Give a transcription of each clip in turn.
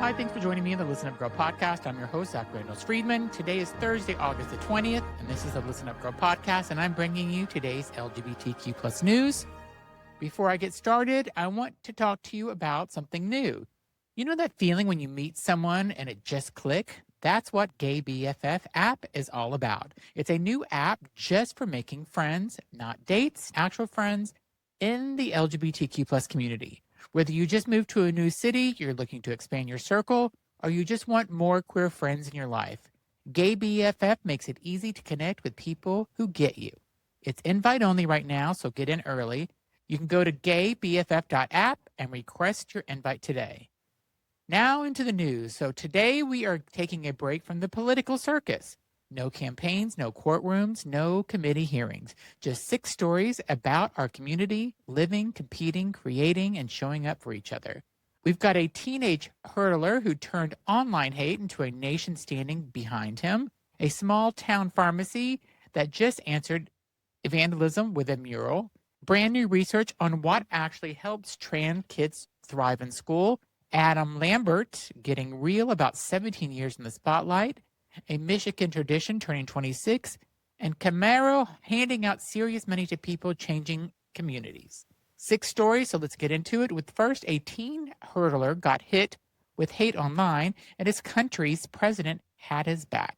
Hi, thanks for joining me in the Listen Up Girl podcast. I'm your host, Zach Reynolds-Friedman. Today is Thursday, August the 20th, and this is the Listen Up Girl podcast, and I'm bringing you today's LGBTQ plus news. Before I get started, I want to talk to you about something new. You know that feeling when you meet someone and it just clicks? That's what Gay BFF app is all about. It's a new app just for making friends, not dates, actual friends in the LGBTQ plus community. Whether you just moved to a new city, you're looking to expand your circle, or you just want more queer friends in your life, Gay BFF makes it easy to connect with people who get you. It's invite only right now, so get in early. You can go to gaybff.app and request your invite today. Now into the news. So today we are taking a break from the political circus. No campaigns, no courtrooms, no committee hearings. Just 6 stories about our community, living, competing, creating, and showing up for each other. We've got a teenage hurdler who turned online hate into a nation standing behind him, a small town pharmacy that just answered vandalism with a mural, brand new research on what actually helps trans kids thrive in school, Adam Lambert getting real about 17 years in the spotlight, a Michigan tradition turning 26, and Karamo handing out serious money to people changing communities. 6 stories, so let's get into it. With first, a teen hurdler got hit with hate online, and his country's president had his back.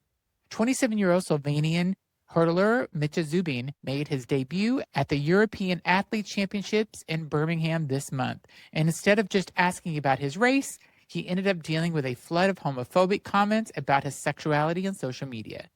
27-year-old Slovenian hurdler Mitja Zubin made his debut at the European Athlete Championships in Birmingham this month, and instead of just asking about his race, he ended up dealing with a flood of homophobic comments about his sexuality on social media.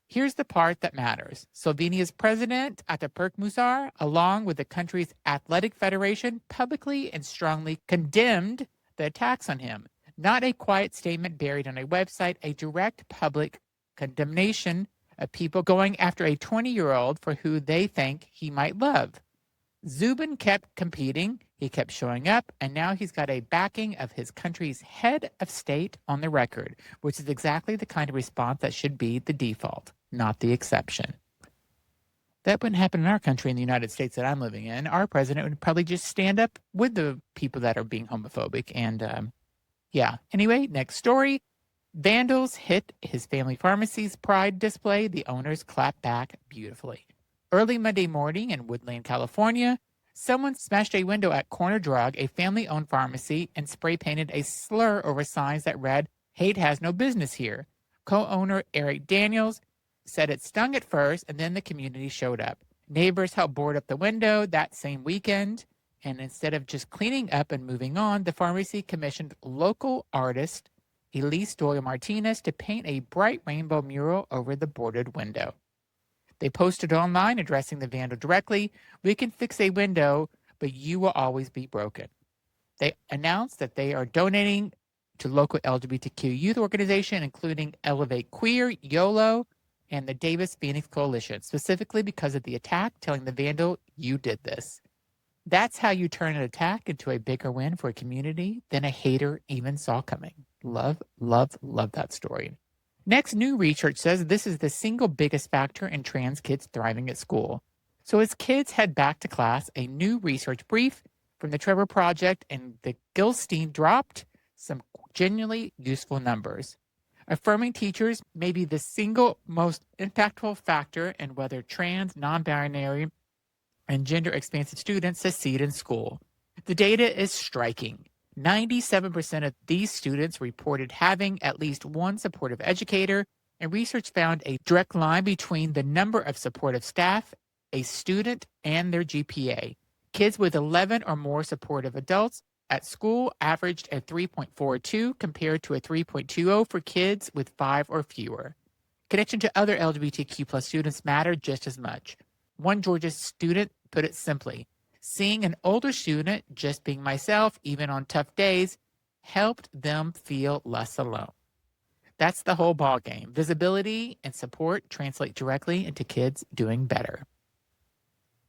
Here's the part that matters. Slovenia's president, Ataturk Musar, along with the country's athletic federation, publicly and strongly condemned the attacks on him. Not a quiet statement buried on a website, a direct public condemnation of people going after a 20-year-old for who they think he might love. Zubin kept competing, he kept showing up, and now he's got a backing of his country's head of state on the record, which is exactly the kind of response that should be the default, not the exception. That wouldn't happen in our country, in the United States that I'm living in. Our president would probably just stand up with the people that are being homophobic. And anyway, next story. Vandals hit his family pharmacy's pride display. The owners clapped back beautifully. Early Monday morning in Woodland, California, someone smashed a window at Corner Drug, a family-owned pharmacy, and spray-painted a slur over signs that read, "Hate has no business here." Co-owner Eric Daniels said it stung at first, and then the community showed up. Neighbors helped board up the window that same weekend, and instead of just cleaning up and moving on, the pharmacy commissioned local artist Elise Doyle Martinez to paint a bright rainbow mural over the boarded window. They posted online addressing the vandal directly, "We can fix a window, but you will always be broken." They announced that they are donating to local LGBTQ youth organization, including Elevate Queer, YOLO, and the Davis Phoenix Coalition, specifically because of the attack, telling the vandal, "You did this." That's how you turn an attack into a bigger win for a community than a hater even saw coming. Love, love, love that story. Next, new research says this is the single biggest factor in trans kids thriving at school. So as kids head back to class, a new research brief from the Trevor Project and the Gilstein dropped some genuinely useful numbers, affirming teachers may be the single most impactful factor in whether trans, non-binary, and gender-expansive students succeed in school. The data is striking. 97% of these students reported having at least one supportive educator, and research found a direct line between the number of supportive staff, a student, and their GPA. Kids with 11 or more supportive adults at school averaged a 3.42 compared to a 3.20 for kids with 5 or fewer. Connection to other LGBTQ plus students mattered just as much. One Georgia student put it simply, "Seeing an older student just being myself, even on tough days, helped them feel less alone." That's the whole ballgame. Visibility and support translate directly into kids doing better.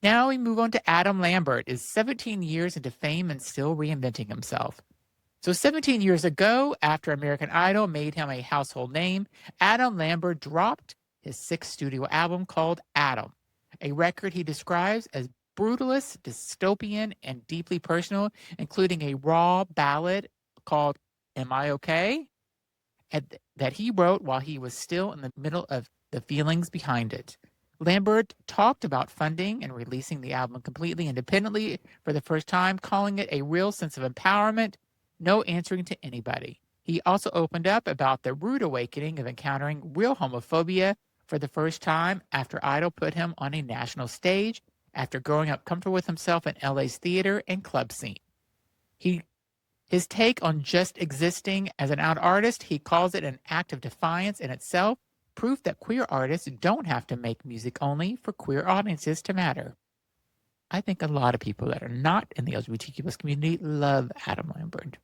Now we move on to Adam Lambert, is 17 years into fame and still reinventing himself. So 17 years ago, after American Idol made him a household name, Adam Lambert dropped his 6th studio album called Adam, a record he describes as brutalist, dystopian, and deeply personal, including a raw ballad called Am I Okay? That he wrote while he was still in the middle of the feelings behind it. Lambert talked about funding and releasing the album completely independently for the first time, calling it a real sense of empowerment, no answering to anybody. He also opened up about the rude awakening of encountering real homophobia for the first time after Idol put him on a national stage after growing up comfortable with himself in LA's theater and club scene. His take on just existing as an out artist, he calls it an act of defiance in itself, proof that queer artists don't have to make music only for queer audiences to matter. I think a lot of people that are not in the LGBTQ plus community love Adam Lambert.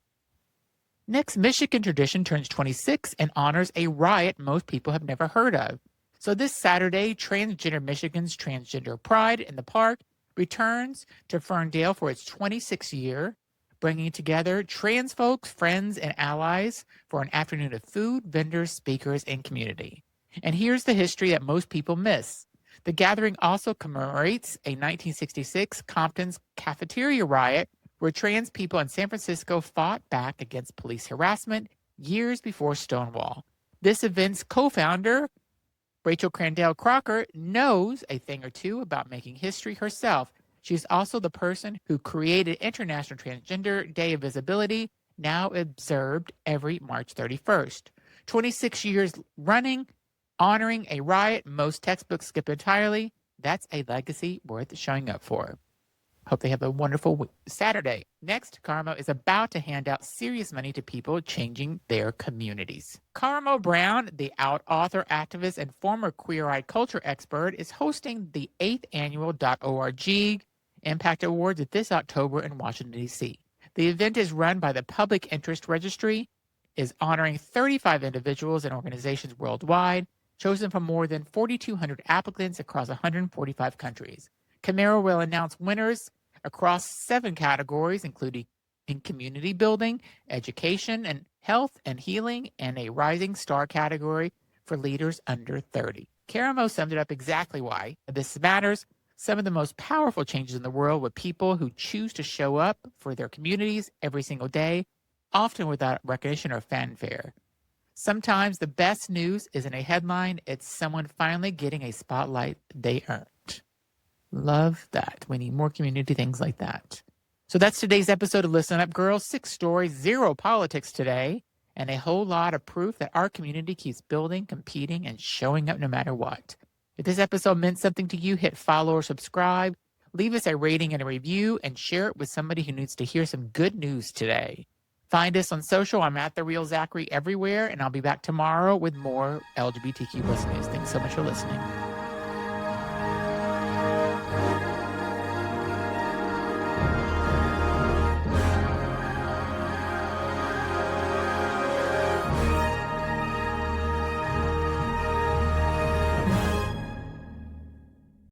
Next, Michigan tradition turns 26 and honors a riot most people have never heard of. So this Saturday, Transgender Michigan's Transgender Pride in the Park returns to Ferndale for its 26th year, bringing together trans folks, friends, and allies for an afternoon of food, vendors, speakers, and community. And here's the history that most people miss. The gathering also commemorates a 1966 Compton's cafeteria riot where trans people in San Francisco fought back against police harassment years before Stonewall. This event's co-founder, Rachel Crandell Crocker, knows a thing or two about making history herself. She's also the person who created International Transgender Day of Visibility, now observed every March 31st. 26 years running, honoring a riot most textbooks skip entirely. That's a legacy worth showing up for. Hope they have a wonderful Saturday. Next, Karamo is about to hand out serious money to people changing their communities. Karamo Brown, the out author, activist, and former queer-eyed culture expert, is hosting the 8th annual .org Impact Awards this October in Washington, D.C. The event is run by the Public Interest Registry, is honoring 35 individuals and organizations worldwide, chosen from more than 4,200 applicants across 145 countries. Camaro will announce winners across 7 categories, including in community building, education, and health and healing, and a rising star category for leaders under 30. Karamo summed it up exactly why this matters. Some of the most powerful changes in the world with people who choose to show up for their communities every single day, often without recognition or fanfare. Sometimes the best news isn't a headline, it's someone finally getting a spotlight they earned. Love that. We need more community things like that. So that's today's episode of Listen Up Girls. 6 stories, 0 politics today, and a whole lot of proof that our community keeps building, competing, and showing up no matter what. If this episode meant something to you, hit follow or subscribe, leave us a rating and a review, and share it with somebody who needs to hear some good news today. Find us on social. I'm at The Real Zachary everywhere, and I'll be back tomorrow with more LGBTQ plus news. Thanks so much for listening.